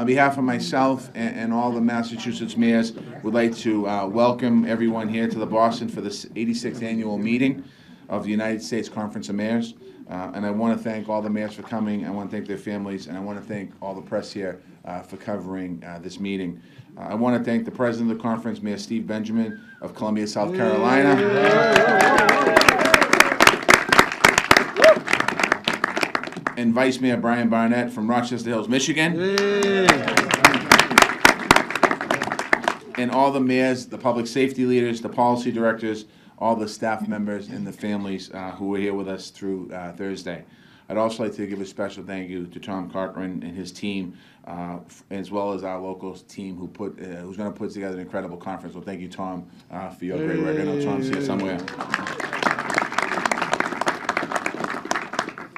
On behalf of myself and all the Massachusetts mayors, would like to welcome everyone here to the Boston for the 86th annual meeting of the United States Conference of Mayors. And I want to thank all the mayors for coming. I want to thank their families, and I want to thank all the press here for covering this meeting. I want to thank the president of the conference, Mayor Steve Benjamin of Columbia, South Carolina. And Vice Mayor Brian Barnett from Rochester Hills, Michigan. And all the mayors, the public safety leaders, the policy directors, all the staff members and the families who were here with us through Thursday. I'd also like to give a special thank you to Tom Cochran and his team, as well as our local team who's going to put together an incredible conference. Well, thank you, Tom, for your great work. I know Tom's here somewhere.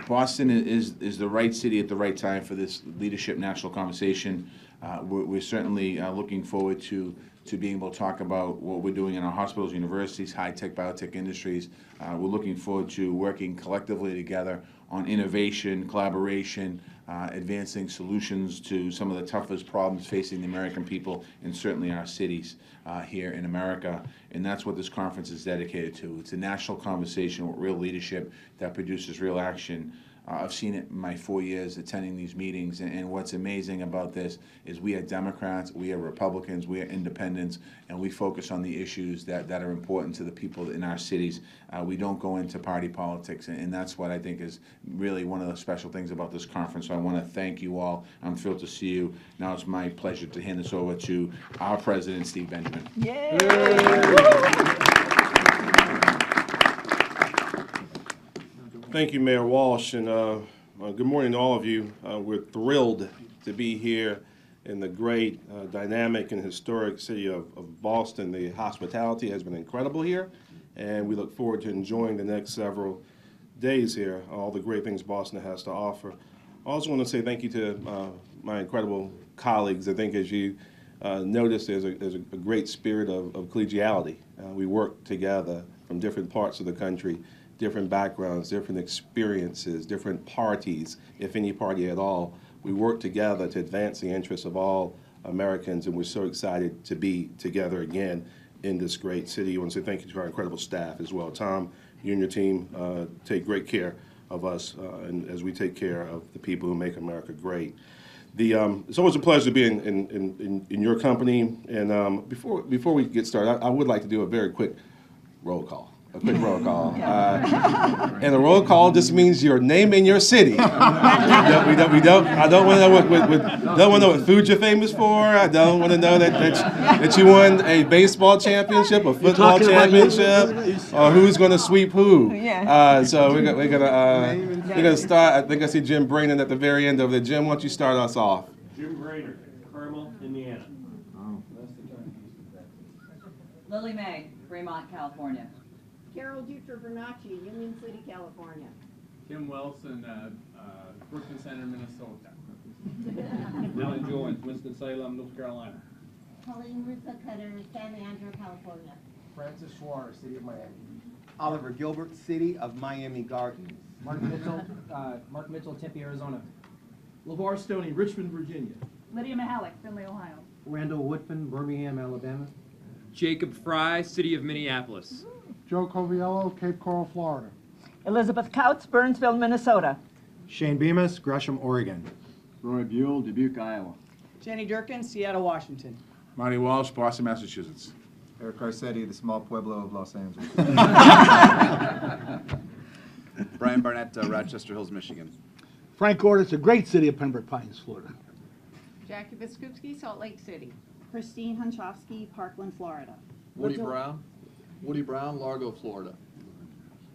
Boston is the right city at the right time for this leadership national conversation. We're certainly looking forward to being able to talk about what we're doing in our hospitals, universities, high-tech, biotech industries. We're looking forward to working collectively together on innovation, collaboration, advancing solutions to some of the toughest problems facing the American people and certainly our cities here in America. And that's what this conference is dedicated to. It's a national conversation with real leadership that produces real action. I've seen it in my 4 years attending these meetings, and what's amazing about this is we are Democrats, we are Republicans, we are independents, and we focus on the issues that are important to the people in our cities. We don't go into party politics, and that's what I think is really one of the special things about this conference. So I want to thank you all. I'm thrilled to see you. Now it's my pleasure to hand this over to our president, Steve Benjamin. Yay! Thank you, Mayor Walsh, and good morning to all of you. We're thrilled to be here in the great, dynamic, and historic city of Boston. The hospitality has been incredible here, and we look forward to enjoying the next several days here, all the great things Boston has to offer. I also want to say thank you to my incredible colleagues. I think as you noticed, there's a great spirit of collegiality. We work together from different parts of the country, different backgrounds, different experiences, different parties, if any party at all. We work together to advance the interests of all Americans, and we're so excited to be together again in this great city. I want to say thank you to our incredible staff as well. Tom, you and your team take great care of us, and as we take care of the people who make America great. It's always a pleasure to be in your company, and before we get started, I would like to do a very quick roll call. A quick roll call. And a roll call just means your name and your city. I don't want to know what food you're famous for. I don't want to know that you won a baseball championship, a football championship, or who's going to sweep who. So we're gonna start. I think I see Jim Brainerd at the very end of it. Jim, why don't you start us off? Jim Brainerd, Carmel, Indiana. Lily May, Fremont, California. Carol Dutra Bernacci, Union City, California. Tim Wilson, Brooklyn Center, Minnesota. Alan Jones, Winston-Salem, North Carolina. Colleen Rusa Cutter, San Andrew, California. Francis Suarez, City of Miami. Oliver Gilbert, City of Miami Gardens. Mark Mitchell, Tempe, Arizona. LeVar Stoney, Richmond, Virginia. Lydia Mahalik, Findlay, Ohio. Randall Woodfin, Birmingham, Alabama. Jacob Fry, City of Minneapolis. Joe Coviello, Cape Coral, Florida. Elizabeth Couts, Burnsville, Minnesota. Shane Bemis, Gresham, Oregon. Roy Buell, Dubuque, Iowa. Jenny Durkin, Seattle, Washington. Marty Walsh, Boston, Massachusetts. Eric Garcetti, the small pueblo of Los Angeles. Brian Barnett, Rochester Hills, Michigan. Frank Gordon, a great city of Pembroke Pines, Florida. Jackie Biskupski, Salt Lake City. Christine Hunchofsky, Parkland, Florida. Woody Brown, Largo, Florida.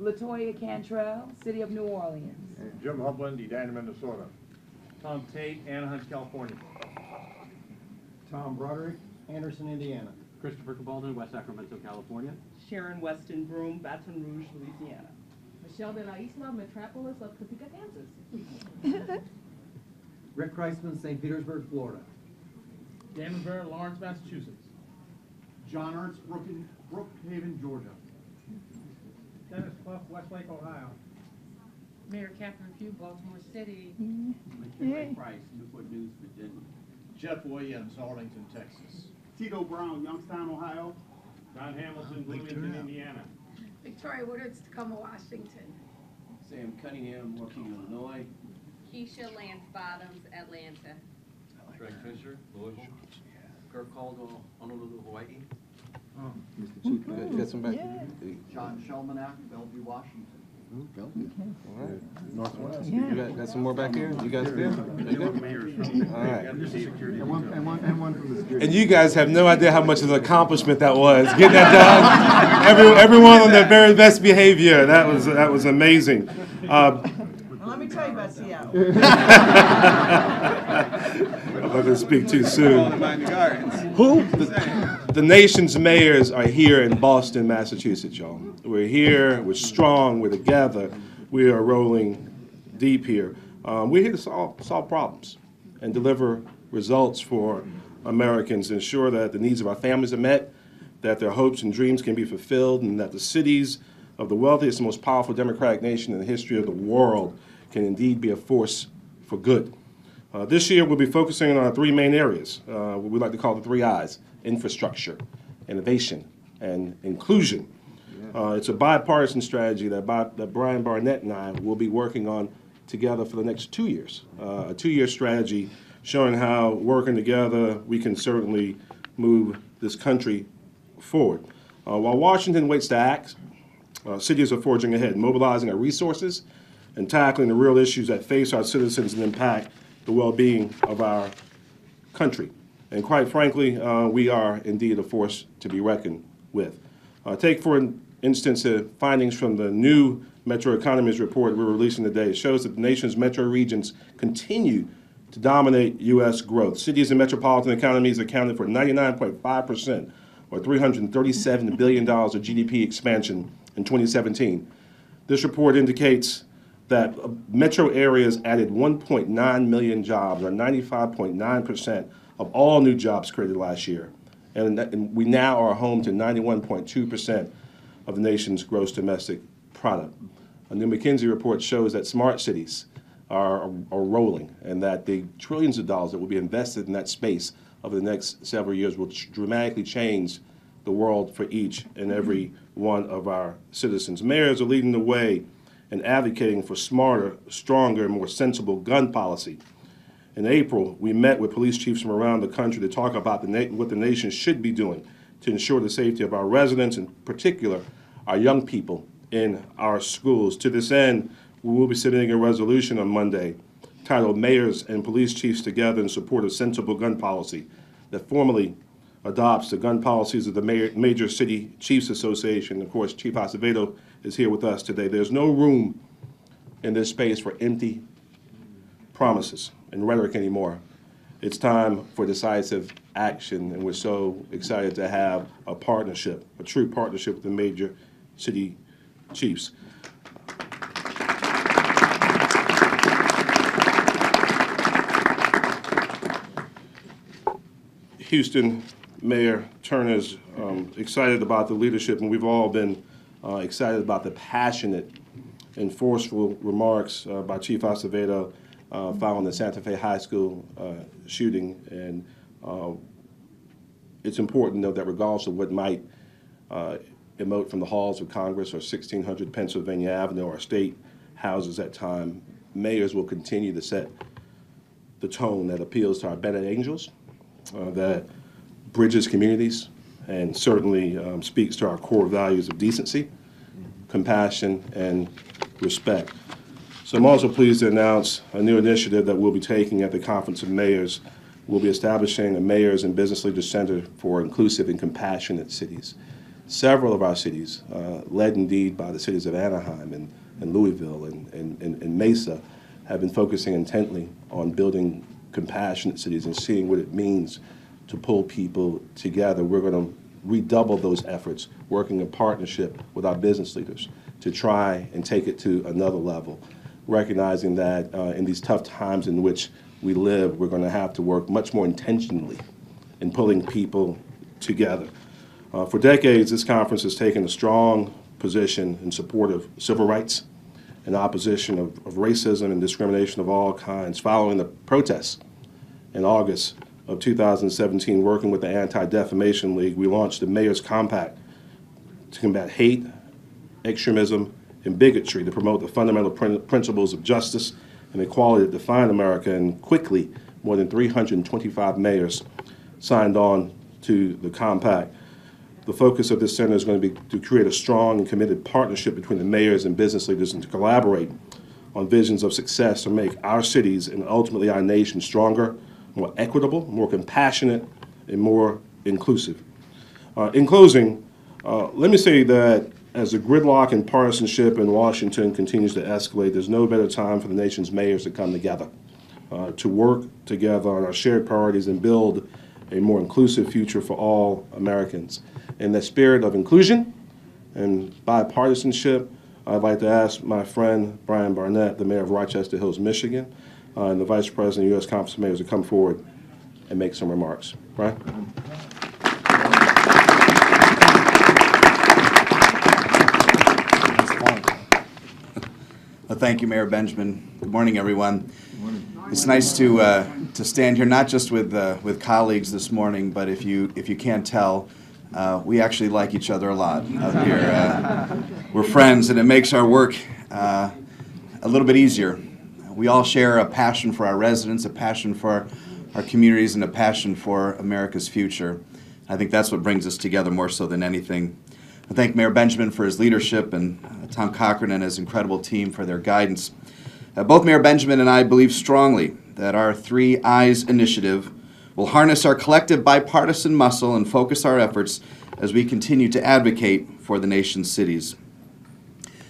Latoya Cantrell, City of New Orleans. And Jim Hubland, Edina, Minnesota. Tom Tate, Anaheim, California. Tom Broderick, Anderson, Indiana. Christopher Cabalden, West Sacramento, California. Sharon Weston Broom, Baton Rouge, Louisiana. Michelle de la Isla, Metropolis of Topeka, Kansas. Rick Kreisman, St. Petersburg, Florida. Damon Barrett, Lawrence, Massachusetts. John Ernst, Brookhaven, Georgia. Dennis Clough, Westlake, Ohio. Mayor Catherine Pugh, Baltimore City. McKinley Price, Newport News, Virginia. Jeff Williams, Arlington, Texas. Tito Brown, Youngstown, Ohio. John Hamilton, Bloomington, Indiana. Victoria Woodards, Tacoma, Washington. Sam Cunningham, Waukegan, Illinois. Keisha Lance Bottoms, Atlanta. Greg Fisher, Louisville. Kirk Caldwell, Honolulu, Hawaii. You got some back? John Shelmanack, Bellevue, Washington. Bellevue. All right. Northwest. You got some more back here? You guys good? You good? All right. And one from the security. And you guys have no idea how much of an accomplishment that was, getting that done. Everyone on their very best behavior. That was amazing. Well, let me tell you about Seattle. I'm not going to speak too soon. Who? The nation's mayors are here in Boston, Massachusetts, y'all. We're here, we're strong, we're together, we are rolling deep here. We're here to solve problems and deliver results for Americans, ensure that the needs of our families are met, that their hopes and dreams can be fulfilled, and that the cities of the wealthiest and most powerful democratic nation in the history of the world can indeed be a force for good. This year, we'll be focusing on our three main areas, what we like to call the 3 I's: infrastructure, innovation, and inclusion. It's a bipartisan strategy that Brian Barnett and I will be working on together for the next 2 years. A 2-year strategy showing how working together we can certainly move this country forward. While Washington waits to act, cities are forging ahead, mobilizing our resources and tackling the real issues that face our citizens and impact the well-being of our country. And quite frankly, we are indeed a force to be reckoned with. Take, for instance, the findings from the new Metro Economies report we're releasing today. It shows that the nation's metro regions continue to dominate U.S. growth. Cities and metropolitan economies accounted for 99.5%, or $337 billion of GDP expansion in 2017. This report indicates that metro areas added 1.9 million jobs, or 95.9% of all new jobs created last year. And we now are home to 91.2% of the nation's gross domestic product. A new McKinsey report shows that smart cities are rolling, and that the trillions of dollars that will be invested in that space over the next several years will dramatically change the world for each and every one of our citizens. Mayors are leading the way and advocating for smarter, stronger, and more sensible gun policy. In April, we met with police chiefs from around the country to talk about what the nation should be doing to ensure the safety of our residents, in particular, our young people in our schools. To this end, we will be submitting a resolution on Monday titled Mayors and Police Chiefs Together in Support of Sensible Gun Policy that formally adopts the gun policies of the Major City Chiefs Association. Of course, Chief Acevedo is here with us today. There's no room in this space for empty promises and rhetoric anymore. It's time for decisive action, and we're so excited to have a partnership, a true partnership with the Major City Chiefs. Houston Mayor Turner's excited about the leadership, and we've all been excited about the passionate and forceful remarks by Chief Acevedo following the Santa Fe High School shooting. And it's important to note that regardless of what might emote from the halls of Congress or 1600 Pennsylvania Avenue or state houses at time, mayors will continue to set the tone that appeals to our better angels, that bridges communities, and certainly speaks to our core values of decency, compassion, and respect. So I'm also pleased to announce a new initiative that we'll be taking at the Conference of Mayors. We'll be establishing a Mayors and Business Leaders Center for Inclusive and Compassionate Cities. Several of our cities, led indeed by the cities of Anaheim and Louisville and Mesa, have been focusing intently on building compassionate cities and seeing what it means to pull people together. We're going to redouble those efforts, working in partnership with our business leaders to try and take it to another level, recognizing that in these tough times in which we live, we're going to have to work much more intentionally in pulling people together. For decades, this conference has taken a strong position in support of civil rights and opposition of racism and discrimination of all kinds. Following the protests in August of 2017, working with the Anti-Defamation League, we launched the Mayor's Compact to combat hate, extremism, and bigotry, to promote the fundamental principles of justice and equality that define America. And quickly, more than 325 mayors signed on to the compact. The focus of this center is going to be to create a strong and committed partnership between the mayors and business leaders, and to collaborate on visions of success to make our cities and ultimately our nation stronger, more equitable, more compassionate, and more inclusive. In closing, let me say that as the gridlock and partisanship in Washington continues to escalate, there's no better time for the nation's mayors to come together, to work together on our shared priorities and build a more inclusive future for all Americans. In the spirit of inclusion and bipartisanship, I'd like to ask my friend Brian Barnett, the mayor of Rochester Hills, Michigan, and the vice president of the U.S. Conference of Mayors to come forward and make some remarks. Brian? Well, thank you, Mayor Benjamin. Good morning, everyone. It's nice to stand here, not just with colleagues this morning, but if you can't tell, we actually like each other a lot out here. We're friends, and it makes our work a little bit easier. We all share a passion for our residents, a passion for our communities, and a passion for America's future. I think that's what brings us together more so than anything. I thank Mayor Benjamin for his leadership, and Tom Cochran and his incredible team for their guidance. Both Mayor Benjamin and I believe strongly that our 3 Eyes initiative will harness our collective bipartisan muscle and focus our efforts as we continue to advocate for the nation's cities.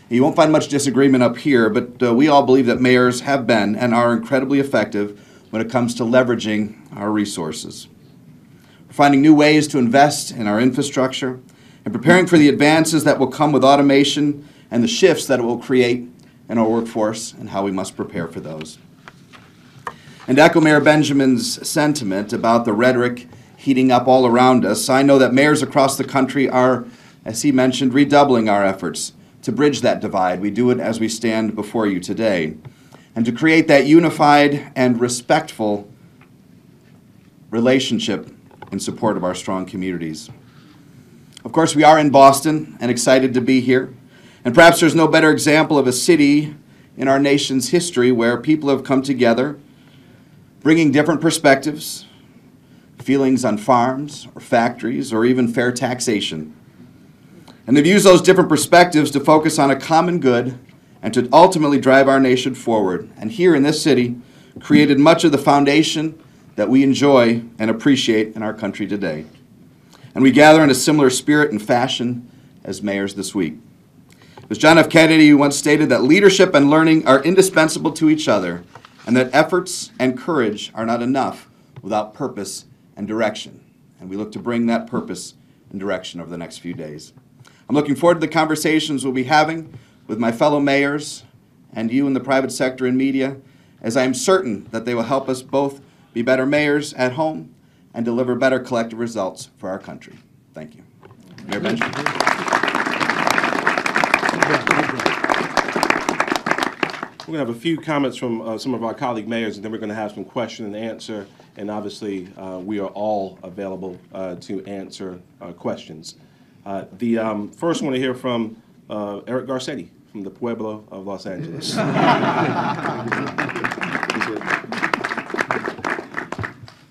You won't find much disagreement up here, but we all believe that mayors have been and are incredibly effective when it comes to leveraging our resources. We're finding new ways to invest in our infrastructure and preparing for the advances that will come with automation and the shifts that it will create in our workforce and how we must prepare for those. And to echo Mayor Benjamin's sentiment about the rhetoric heating up all around us, I know that mayors across the country are, as he mentioned, redoubling our efforts to bridge that divide. We do it as we stand before you today, and to create that unified and respectful relationship in support of our strong communities. Of course, we are in Boston and excited to be here. And perhaps there's no better example of a city in our nation's history where people have come together, bringing different perspectives, feelings on farms or factories or even fair taxation. And they've used those different perspectives to focus on a common good and to ultimately drive our nation forward. And here in this city, created much of the foundation that we enjoy and appreciate in our country today. And we gather in a similar spirit and fashion as mayors this week. It was John F. Kennedy who once stated that leadership and learning are indispensable to each other, and that efforts and courage are not enough without purpose and direction. And we look to bring that purpose and direction over the next few days. I'm looking forward to the conversations we'll be having with my fellow mayors and you in the private sector and media, as I am certain that they will help us both be better mayors at home and deliver better collective results for our country. Thank you. Mayor Benjamin. We're going to have a few comments from some of our colleague mayors, and then we're going to have some question and answer. And obviously, we are all available to answer questions. The first one to hear from Eric Garcetti from the Pueblo of Los Angeles.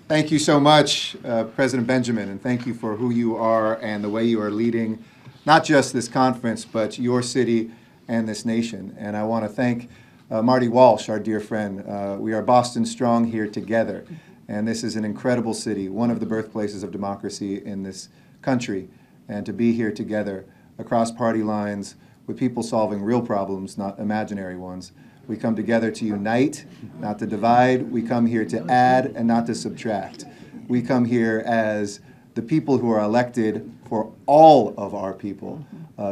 Thank you so much, President Benjamin, and thank you for who you are and the way you are leading not just this conference, but your city and this nation. And I want to thank Marty Walsh, our dear friend. We are Boston strong here together, and this is an incredible city, one of the birthplaces of democracy in this country. And to be here together across party lines with people solving real problems, not imaginary ones. We come together to unite, not to divide. We come here to add and not to subtract. We come here as the people who are elected for all of our people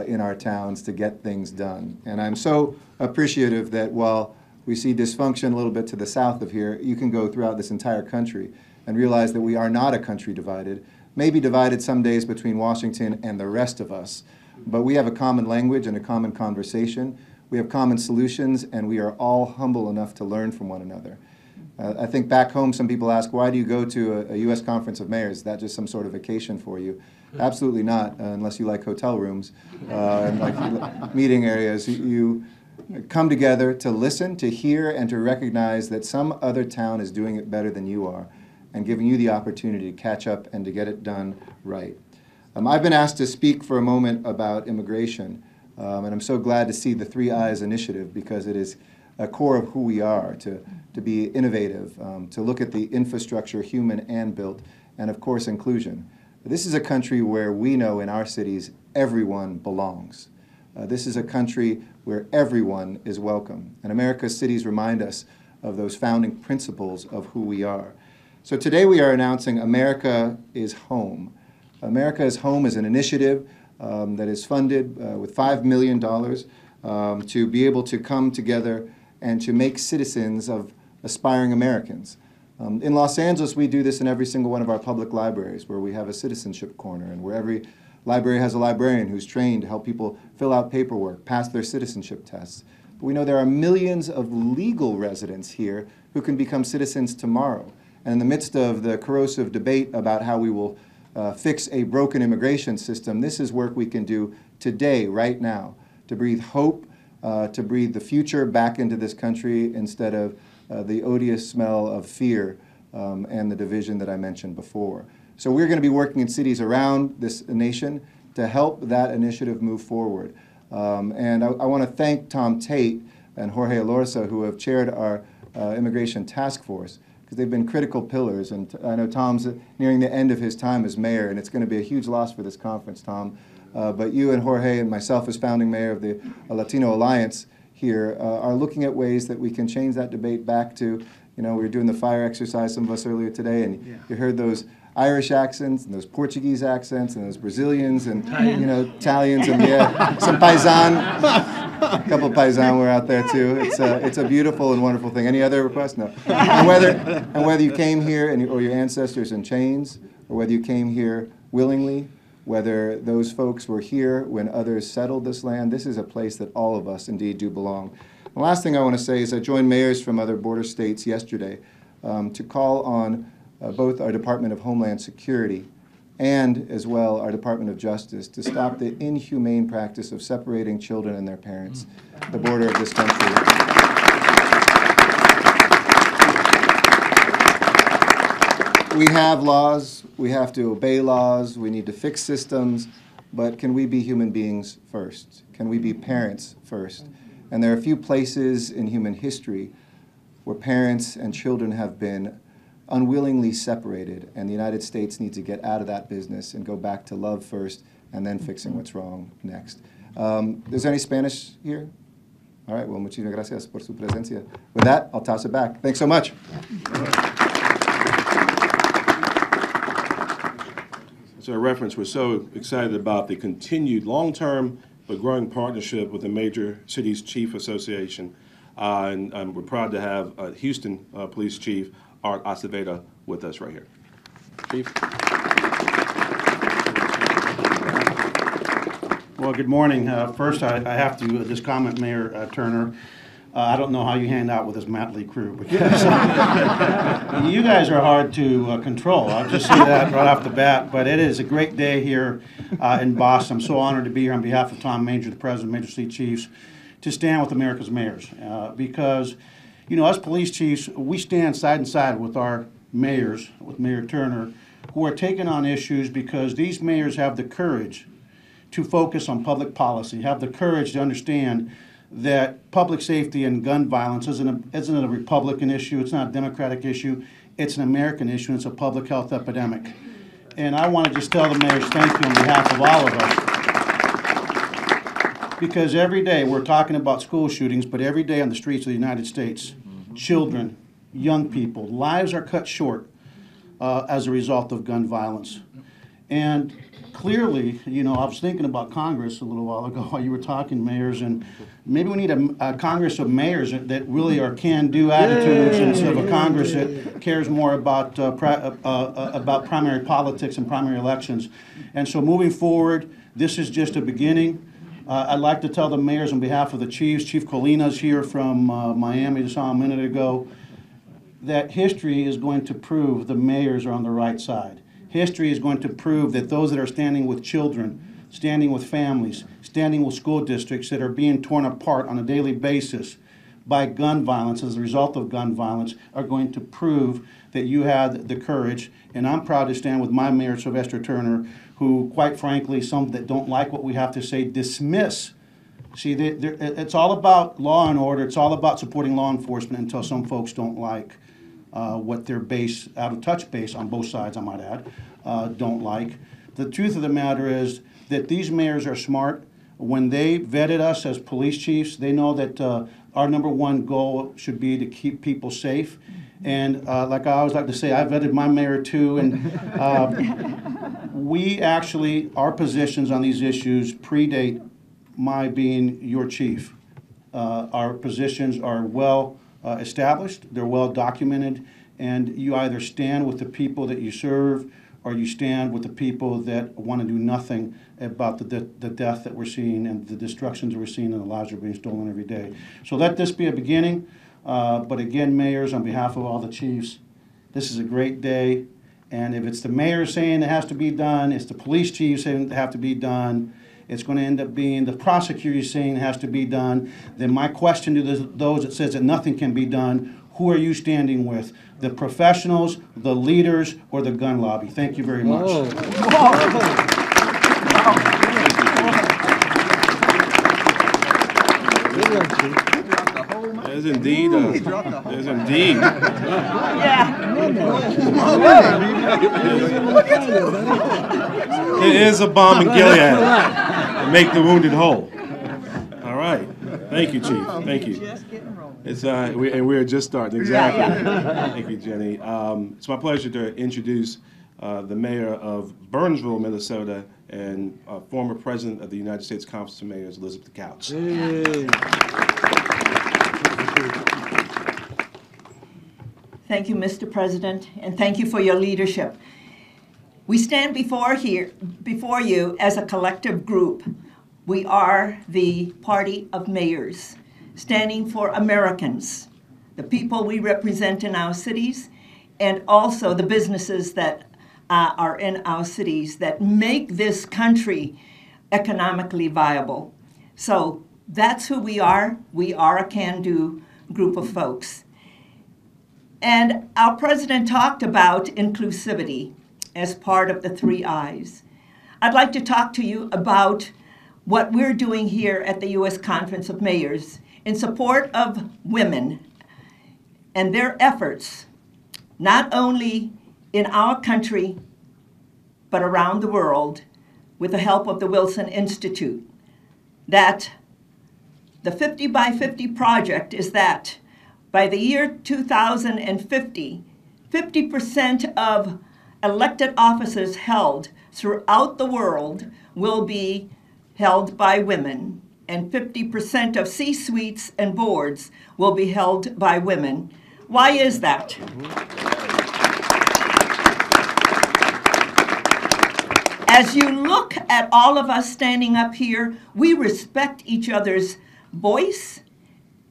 in our towns to get things done. And I'm so appreciative that while we see dysfunction a little bit to the south of here, you can go throughout this entire country and realize that we are not a country divided, maybe divided some days between Washington and the rest of us, but we have a common language and a common conversation. We have common solutions, and we are all humble enough to learn from one another. I think back home, some people ask, why do you go to a U.S. Conference of Mayors? Is that just some sort of vacation for you? Absolutely not, unless you like hotel rooms and like meeting areas. You come together to listen, to hear, and to recognize that some other town is doing it better than you are and giving you the opportunity to catch up and to get it done right. I've been asked to speak for a moment about immigration, and I'm so glad to see the 3 Eyes initiative because it is a core of who we are, to be innovative, to look at the infrastructure, human and built, and of course inclusion. This is a country where we know in our cities everyone belongs. This is a country where everyone is welcome. And America's cities remind us of those founding principles of who we are. So today we are announcing America is Home. America is Home is an initiative that is funded with $5 million to be able to come together and to make citizens of aspiring Americans. In Los Angeles, we do this in every single one of our public libraries, where we have a citizenship corner, and where every library has a librarian who's trained to help people fill out paperwork, pass their citizenship tests. But we know there are millions of legal residents here who can become citizens tomorrow. And in the midst of the corrosive debate about how we will fix a broken immigration system, this is work we can do today, right now, to breathe hope, to breathe the future back into this country instead of the odious smell of fear and the division that I mentioned before. So we're going to be working in cities around this nation to help that initiative move forward. And I want to thank Tom Tate and Jorge Alorza, who have chaired our immigration task force, because they've been critical pillars. And I know Tom's nearing the end of his time as mayor, and it's going to be a huge loss for this conference, Tom. But you and Jorge and myself as founding mayor of the Latino Alliance here are looking at ways that we can change that debate back to, you know, we were doing the fire exercise, some of us earlier today, and you heard those Irish accents and those Portuguese accents and those Brazilians and, you know, Italians and some Paisan. A couple of Paisan were out there too. It's a beautiful and wonderful thing. Any other requests? No. And whether you came here or your ancestors in chains, or whether you came here willingly, whether those folks were here when others settled this land, this is a place that all of us indeed do belong. The last thing I want to say is I joined mayors from other border states yesterday to call on both our Department of Homeland Security and as well our Department of Justice to stop the inhumane practice of separating children and their parents at the border of this country. We have laws, we have to obey laws, we need to fix systems, but can we be human beings first? Can we be parents first? And there are a few places in human history where parents and children have been unwillingly separated, and the United States needs to get out of that business and go back to love first and then fixing what's wrong next. Is there any Spanish here? All right, well, muchísimas gracias por su presencia. With that, I'll toss it back. Thanks so much. So, a reference, we're so excited about the continued long-term but growing partnership with the Major Cities Chief Association. And we're proud to have Houston Police Chief Art Acevedo with us right here. Chief. Well, good morning. First, I have to just comment, Mayor Turner. I don't know how you hang out with this motley crew, because you guys are hard to control. I'll just say that right off the bat. But it is a great day here in Boston. I'm so honored to be here on behalf of Tom Manger, the President of Major City Chiefs, to stand with America's mayors. Because, you know, as police chiefs, we stand side and side with our mayors, with Mayor Turner, who are taking on issues because these mayors have the courage to focus on public policy, have the courage to understand that public safety and gun violence isn't a Republican issue, it's not a Democratic issue, it's an American issue, and it's a public health epidemic. And I want to just tell the mayors thank you on behalf of all of us. Because every day we're talking about school shootings, but every day on the streets of the United States, children, young people, lives are cut short as a result of gun violence. And clearly, you know, I was thinking about Congress a little while ago while you were talking, mayors, and maybe we need a Congress of mayors that really are can-do attitudes instead of a Congress that cares more about primary politics and primary elections. And so moving forward, this is just a beginning. I'd like to tell the mayors on behalf of the chiefs, Chief Colina's here from Miami, just saw a minute ago. that history is going to prove the mayors are on the right side. History is going to prove that those that are standing with children, standing with families, standing with school districts that are being torn apart on a daily basis by gun violence as a result of gun violence are going to prove that you had the courage. And I'm proud to stand with my mayor, Sylvester Turner, who, quite frankly, some that don't like what we have to say, dismiss. See, it's all about law and order. It's all about supporting law enforcement until some folks don't like what their base, out of touch base on both sides, I might add, don't like. The truth of the matter is that these mayors are smart. When they vetted us as police chiefs, they know that our #1 goal should be to keep people safe. And like I always like to say, I vetted my mayor too, and we actually, our positions on these issues predate my being your chief. Our positions are well established, they're well documented, and you either stand with the people that you serve or you stand with the people that want to do nothing about the death that we're seeing and the destructions we're seeing and the lives that are being stolen every day. So let this be a beginning. But again, mayors, on behalf of all the chiefs, this is a great day. And if it's the mayor saying it has to be done, it's the police chief saying it have to be done, it's going to end up being the prosecutor saying it has to be done, then my question to those that says that nothing can be done, who are you standing with? The professionals, the leaders, or the gun lobby? Thank you very much. There's indeed, there's indeed. It is a balm in Gilead to make the wounded whole. All right. Thank you, Chief. Thank you. It's and we're just starting. Exactly. Thank you, Jenny. It's my pleasure to introduce the mayor of Burnsville, Minnesota, and former president of the United States Conference of Mayors, Elizabeth Couch. Thank you, Mr. President, and thank you for your leadership. We stand before you as a collective group. We are the party of mayors, standing for Americans, the people we represent in our cities, and also the businesses that are in our cities that make this country economically viable. So that's who we are. We are a can-do group of folks. And our president talked about inclusivity as part of the 3 I's. I'd like to talk to you about what we're doing here at the U.S. Conference of Mayors in support of women and their efforts, not only in our country, but around the world, with the help of the Wilson Institute. That the 50 by 50 project is that by the year 2050, 50% of elected offices held throughout the world will be held by women, and 50% of C-suites and boards will be held by women. Why is that? As you look at all of us standing up here, we respect each other's voice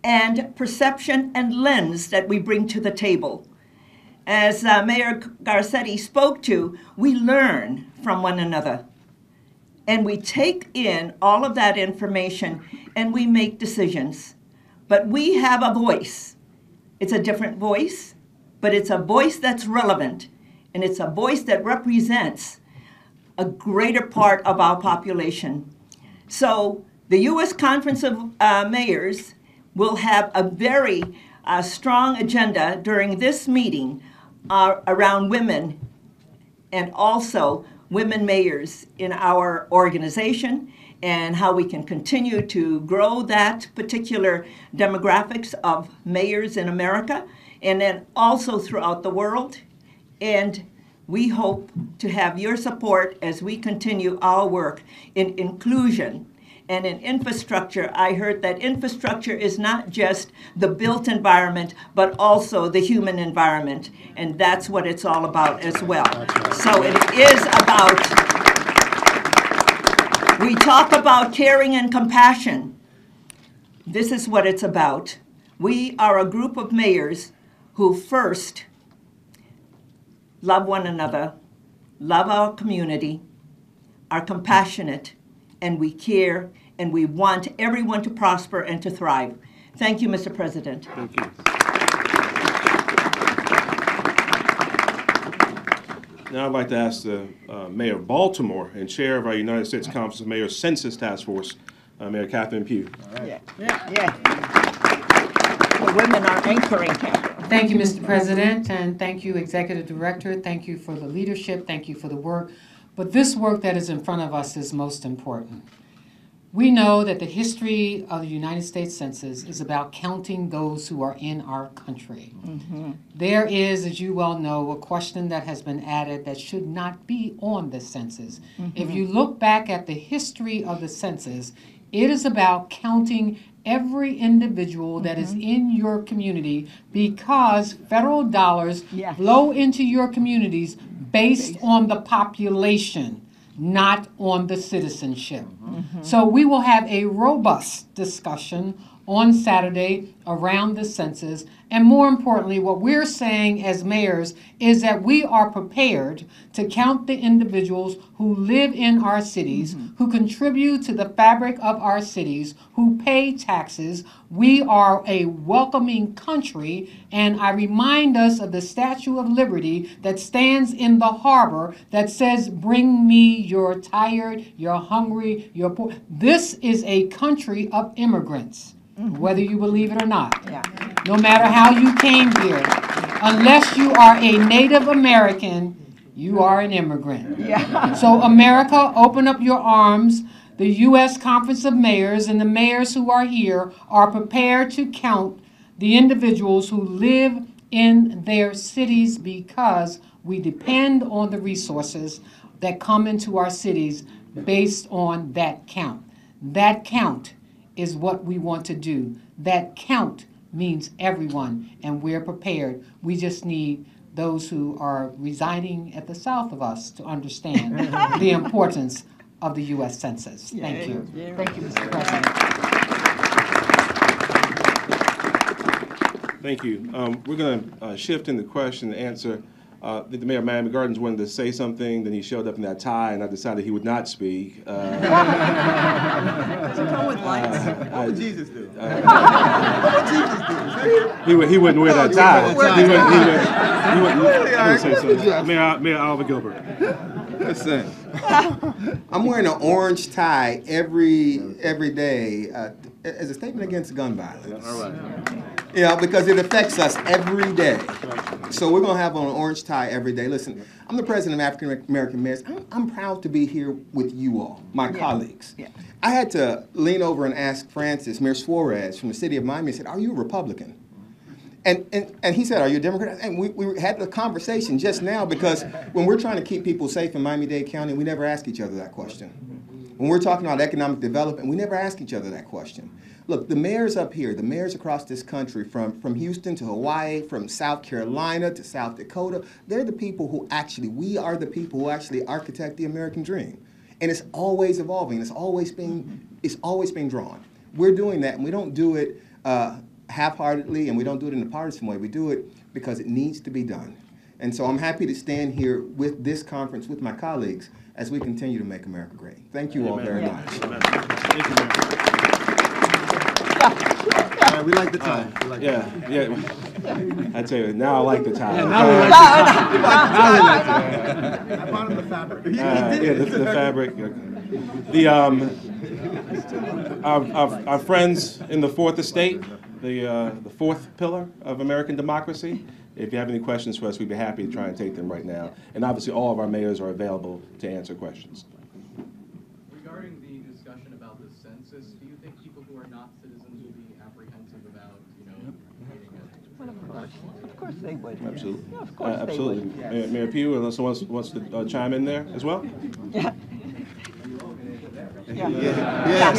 and perception and lens that we bring to the table. As Mayor Garcetti spoke to, we learn from one another. And we take in all of that information and we make decisions. But we have a voice. It's a different voice, but it's a voice that's relevant. And it's a voice that represents a greater part of our population. So the U.S. Conference of Mayors will have a very strong agenda during this meeting around women and also women mayors in our organization and how we can continue to grow that particular demographics of mayors in America and then also throughout the world. And we hope to have your support as we continue our work in inclusion and in infrastructure. I heard that infrastructure is not just the built environment, but also the human environment. And that's what it's all about as well. So it is about, we talk about caring and compassion. This is what it's about. We are a group of mayors who first love one another, love our community, are compassionate, and we care, and we want everyone to prosper and to thrive. Thank you, Mr. President. Thank you. Now I'd like to ask the Mayor of Baltimore and Chair of our United States Conference of Mayors Census Task Force, Mayor Catherine Pugh. Yeah. The women are anchoring. Thank you, Mr. President, and thank you, Executive Director. Thank you for the leadership. Thank you for the work. But this work that is in front of us is most important. We know that the history of the United States Census is about counting those who are in our country. Mm-hmm. There is, as you well know, a question that has been added that should not be on the census. Mm-hmm. If you look back at the history of the census, it is about counting every individual that is in your community, because federal dollars flow into your communities based on the population, not on the citizenship. So we will have a robust discussion on Saturday around the census. And more importantly, what we're saying as mayors is that we are prepared to count the individuals who live in our cities, who contribute to the fabric of our cities, who pay taxes. We are a welcoming country, and I remind us of the Statue of Liberty that stands in the harbor that says, "Bring me your tired, your hungry, your poor." This is a country of immigrants, whether you believe it or not. No matter how you came here, unless you are a Native American, you are an immigrant. So America, open up your arms. The U.S. Conference of Mayors and the mayors who are here are prepared to count the individuals who live in their cities, because we depend on the resources that come into our cities based on that count. That count is what we want to do. That count means everyone, and we're prepared. We just need those who are residing at the south of us to understand the importance of the U.S. Census. Thank you. Thank you, Mr. President. Thank you. We're going to shift in the question and answer. The Mayor of Miami Gardens wanted to say something, then he showed up in that tie, and I decided he would not speak. Does it come with lights? What would Jesus do? He wouldn't wear that tie. He wouldn't say so. Mayor Oliver Gilbert. Listen, I'm wearing an orange tie every day as a statement against gun violence. All right. Yeah, because it affects us every day. So we're going to have on an orange tie every day. Listen, I'm the president of African American Mayors. I'm proud to be here with you all, my colleagues. I had to lean over and ask Francis, Mayor Suarez from the city of Miami, I said, "Are you a Republican?" And he said, "Are you a Democrat?" And we had the conversation just now, because when we're trying to keep people safe in Miami-Dade County, we never ask each other that question. When we're talking about economic development, we never ask each other that question. Look, the mayors up here, the mayors across this country, from Houston to Hawaii, from South Carolina to South Dakota, they're the people who we are the people who actually architect the American dream. And it's always evolving, it's always being drawn. We're doing that, and we don't do it half-heartedly, and we don't do it in a partisan way. We do it because it needs to be done. And so I'm happy to stand here with this conference with my colleagues as we continue to make America great. Thank you all very much. Thank you, Mayor. We like the tie. I tell you, now I like the tie. Yeah, now we like the tie. I bought him the fabric. The fabric. Our friends in the Fourth Estate, the fourth pillar of American democracy. If you have any questions for us, we'd be happy to try and take them right now. And obviously, all of our mayors are available to answer questions. Regarding the discussion about the census, do you think people who are not citizens will be apprehensive about, Of course they would. Absolutely. Yeah, of course absolutely. They would. Mayor Pugh, unless someone wants to chime in there as well? Yeah,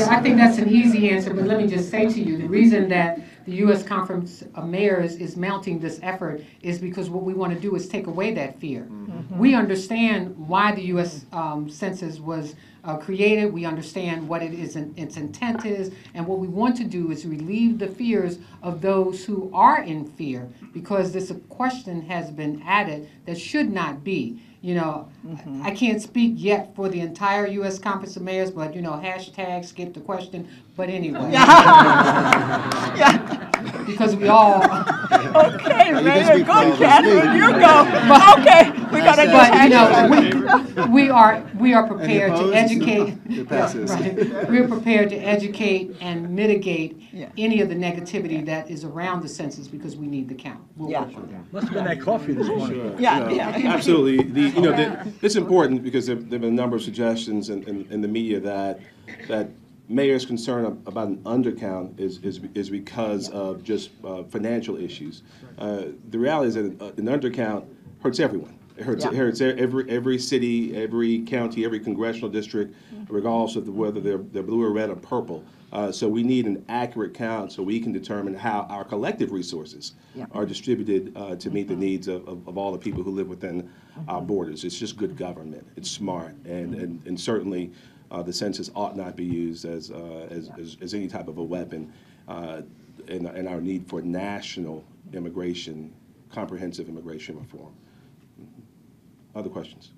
I think that's an easy answer, but let me just say to you, the reason that the U.S. Conference of Mayors is mounting this effort is because what we want to do is take away that fear. We understand why the U.S. Census was created. We understand what it is, its intent is, and what we want to do is relieve the fears of those who are in fear, because this question has been added that should not be. You know, I can't speak yet for the entire U.S. Conference of Mayors, but, you know, hashtag skip the question. But anyway. Because we all. Okay, Mayor, go, Catherine, you go. Okay, we got to go. But, you know, we are prepared to educate. Right. We're prepared to educate and mitigate any of the negativity that is around the census, because we need the count. Must have been that coffee this morning. Absolutely. It's important because there have been a number of suggestions in the media that mayors' concern about an undercount is because of just financial issues. The reality is that an undercount hurts everyone. It hurts every city, every county, every congressional district, regardless of whether they're blue or red or purple. So we need an accurate count so we can determine how our collective resources are distributed to meet the needs of all the people who live within our borders. It's just good government. It's smart, and certainly the census ought not be used as any type of a weapon in our need for national immigration, comprehensive immigration reform. Other questions?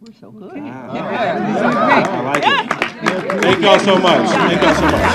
We're so good. I like it. Thank y'all so much. Thank y'all so much.